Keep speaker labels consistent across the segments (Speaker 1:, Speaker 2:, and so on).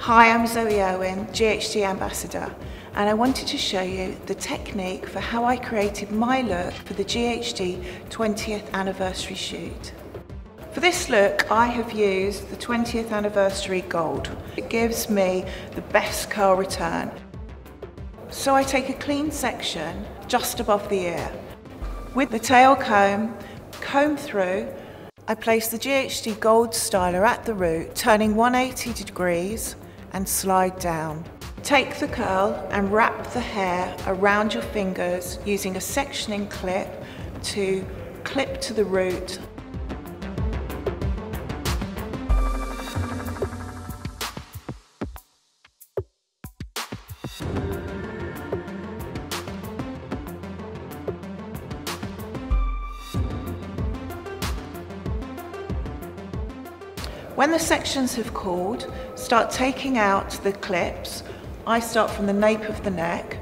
Speaker 1: Hi, I'm Zoe Irwin, GHD Ambassador, and I wanted to show you the technique for how I created my look for the GHD 20th anniversary shoot. For this look, I have used the 20th anniversary gold. It gives me the best curl return. So I take a clean section just above the ear. With the tail comb through, I place the GHD gold styler at the root, turning 180 degrees and slide down. Take the curl and wrap the hair around your fingers using a sectioning clip to clip to the root. When the sections have cooled, start taking out the clips. I start from the nape of the neck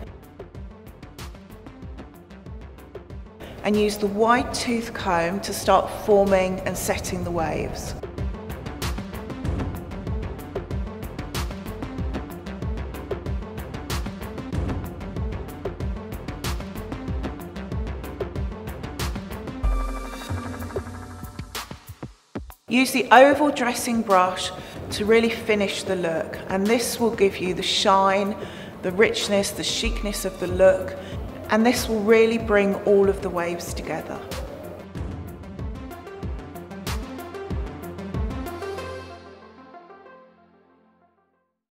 Speaker 1: and use the wide tooth comb to start forming and setting the waves. Use the oval dressing brush to really finish the look, and this will give you the shine, the richness, the chicness of the look, and this will really bring all of the waves together.